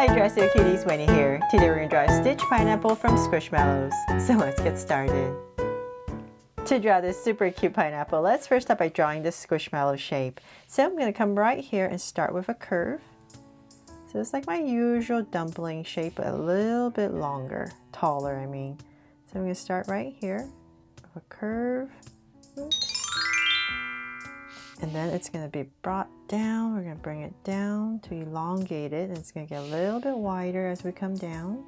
Hi Dressy Cuties, Winnie here. Today we're going to draw a stitch pineapple from Squishmallows. So let's get started. To draw this super cute pineapple, let's first start by drawing this squishmallow shape. So I'm going to come right here and start with a curve. So it's like my usual dumpling shape, but a little bit longer, taller I mean. So I'm going to start right here with a curve. Oops. And then it's going to be brought down. We're going to bring it down to elongate it. And it's going to get a little bit wider as we come down.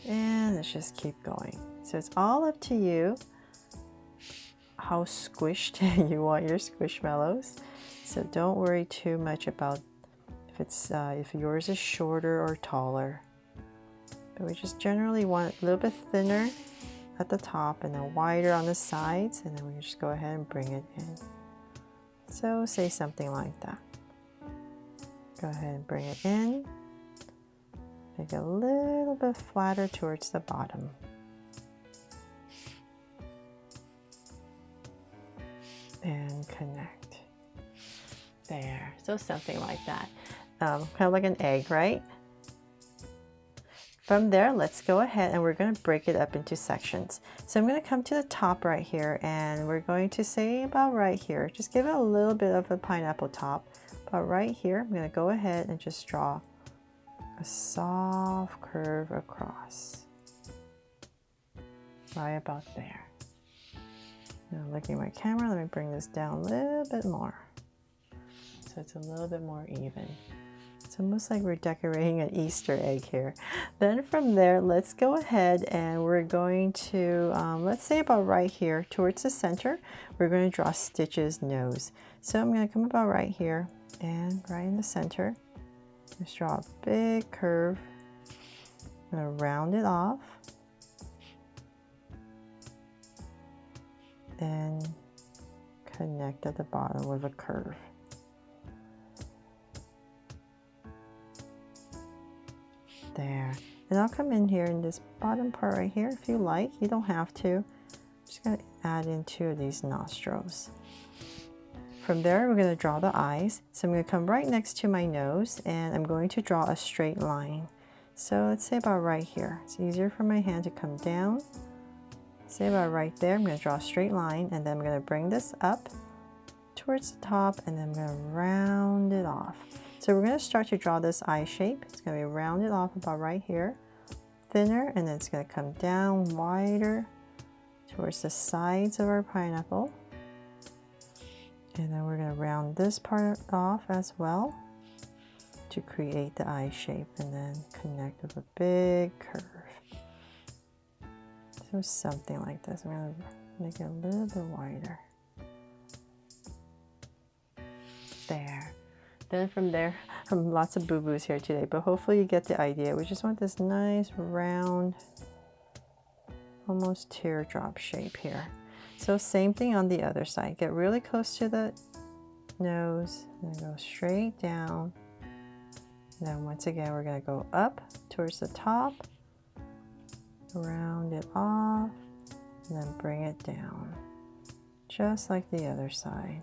And let's just keep going. So it's all up to you how squished you want your squishmallows. So don't worry too much about if yours is shorter or taller. But we just generally want it a little bit thinner at the top and then wider on the sides, and then we just go ahead and bring it in. So say something like that. Go ahead and bring it in. Make it a little bit flatter towards the bottom. And connect. There. So something like that. Kind of like an egg, right? From there, let's go ahead and we're going to break it up into sections. So I'm going to come to the top right here and we're going to say about right here. Just give it a little bit of a pineapple top. But right here, I'm going to go ahead and just draw a soft curve across. Right about there. Now looking at my camera, let me bring this down a little bit more. So it's a little bit more even. It's almost like we're decorating an Easter egg here. Then from there, let's go ahead and we're going to, let's say about right here towards the center, we're going to draw Stitch's nose. So I'm going to come about right here and right in the center. Just draw a big curve. I'm going to round it off. And connect at the bottom with a curve. There. And I'll come in here in this bottom part right here if you like. You don't have to. I'm just going to add in 2 of these nostrils. From there, we're going to draw the eyes. So I'm going to come right next to my nose and I'm going to draw a straight line. So let's say about right here. It's easier for my hand to come down. Say about right there, I'm going to draw a straight line and then I'm going to bring this up towards the top and then I'm going to round it off. So we're going to start to draw this eye shape. It's going to be rounded off about right here, thinner, and then it's going to come down wider towards the sides of our pineapple. And then we're going to round this part off as well to create the eye shape and then connect with a big curve. So something like this. I'm going to make it a little bit wider. There. Then from there, lots of boo-boos here today, but hopefully you get the idea. We just want this nice round, almost teardrop shape here. So same thing on the other side. Get really close to the nose and go straight down. Then once again, we're going to go up towards the top. Round it off and then bring it down just like the other side,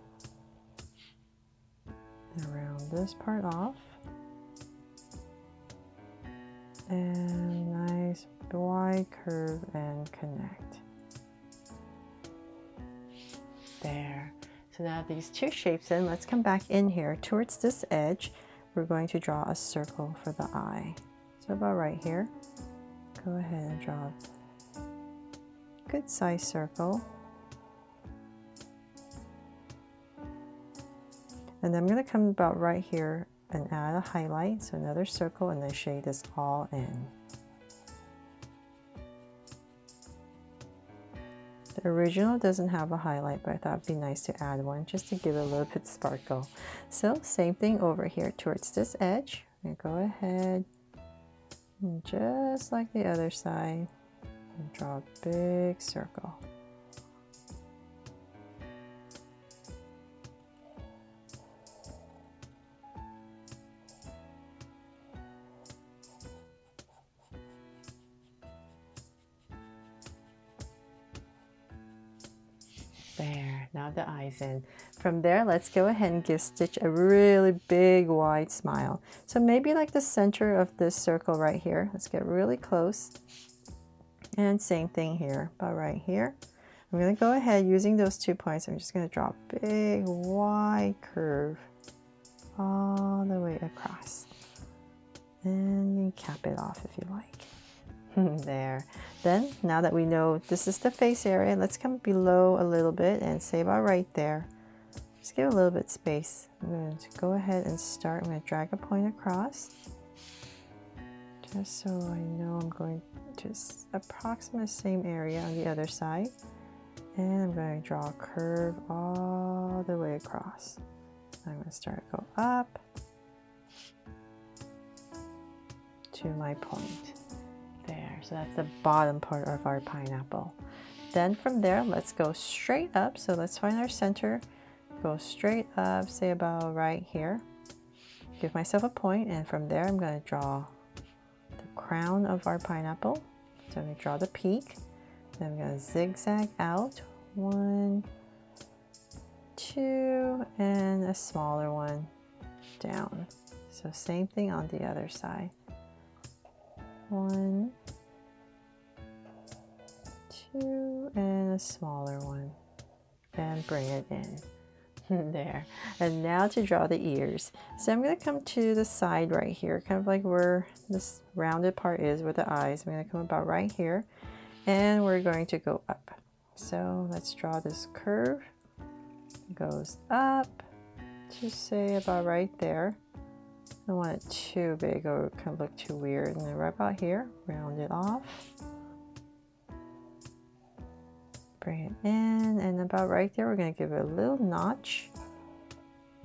and round this part off and nice wide curve and connect. There. So now these 2 shapes in, let's come back in here towards this edge. We're going to draw a circle for the eye. So about right here. Go ahead and draw a good size circle. And then I'm going to come about right here and add a highlight, so another circle, and then shade this all in. The original doesn't have a highlight, but I thought it'd be nice to add one just to give it a little bit sparkle. So same thing over here towards this edge. I'm going to go ahead and just like the other side, and draw a big circle. There, now the eyes in. From there, let's go ahead and give Stitch a really big wide smile. So maybe like the center of this circle right here. Let's get really close. And same thing here, about right here. I'm going to go ahead using those 2 points. I'm just going to draw a big wide curve all the way across. And you cap it off if you like. There. Then, now that we know this is the face area, let's come below a little bit and say about right there. Just give a little bit space. I'm going to go ahead and start. I'm going to drag a point across. Just so I know I'm going to approximate the same area on the other side. And I'm going to draw a curve all the way across. I'm going to start to go up to my point. There, so that's the bottom part of our pineapple. Then from there, let's go straight up. So let's find our center. Go straight up, say about right here. Give myself a point, and from there I'm going to draw the crown of our pineapple. So I'm going to draw the peak. Then I'm going to zigzag out. 1, 2, and a smaller one down. So same thing on the other side. 1, 2, and a smaller one. And bring it in. There. And now to draw the ears. So I'm going to come to the side right here, kind of like where this rounded part is with the eyes. I'm going to come about right here, and we're going to go up. So let's draw this curve. It goes up to say about right there. I don't want it too big or it can look too weird. And then right about here, round it off. Bring it in, and about right there, we're going to give it a little notch.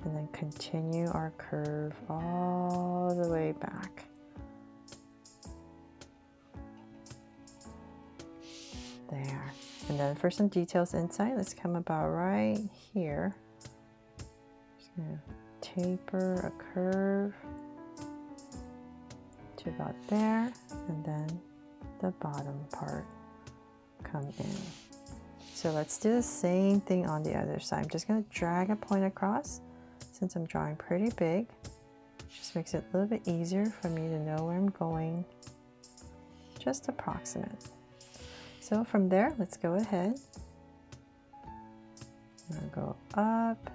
And then continue our curve all the way back. There. And then for some details inside, let's come about right here. Just going to taper a curve to about there, and then the bottom part come in. So let's do the same thing on the other side. I'm just going to drag a point across. Since I'm drawing pretty big, just makes it a little bit easier for me to know where I'm going. Just approximate. So from there, let's go ahead. I'm going to go up,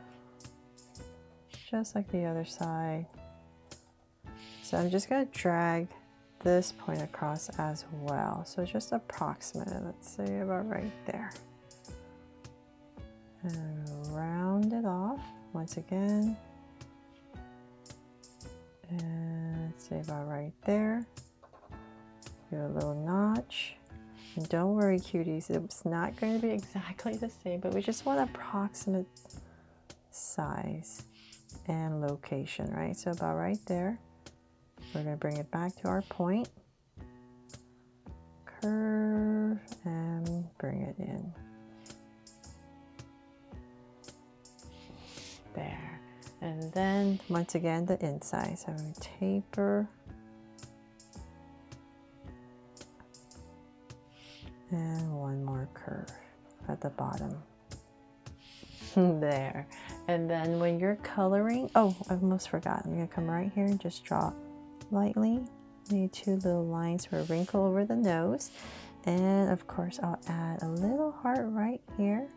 just like the other side. So I'm just going to drag this point across as well. So just approximate it. Let's say about right there. And round it off once again. And say about right there. Give a little notch. And don't worry, cuties, it's not going to be exactly the same, but we just want approximate size and location, right? So about right there. We're going to bring it back to our point. Curve and bring it in. There. And then once again the inside. So I'm going to taper. And one more curve at the bottom. There. And then when you're coloring, oh, I almost forgot. I'm going to come right here and just draw lightly. Maybe 2 little lines for a wrinkle over the nose. And of course, I'll add a little heart right here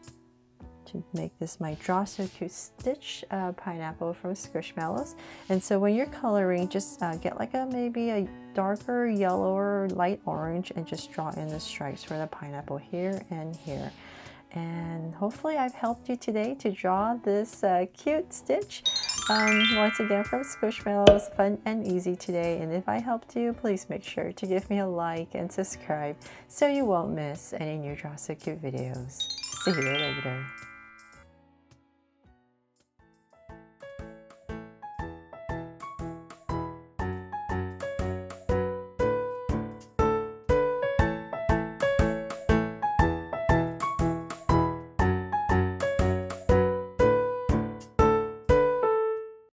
to make this my Draw So Cute Stitch pineapple from Squishmallows. And so when you're coloring, just get like maybe a darker yellow or light orange and just draw in the stripes for the pineapple here and here. And hopefully I've helped you today to draw this cute stitch. Once again from Squishmallows, fun and easy today. And if I helped you, please make sure to give me a like and subscribe so you won't miss any new Draw So Cute videos. See you later.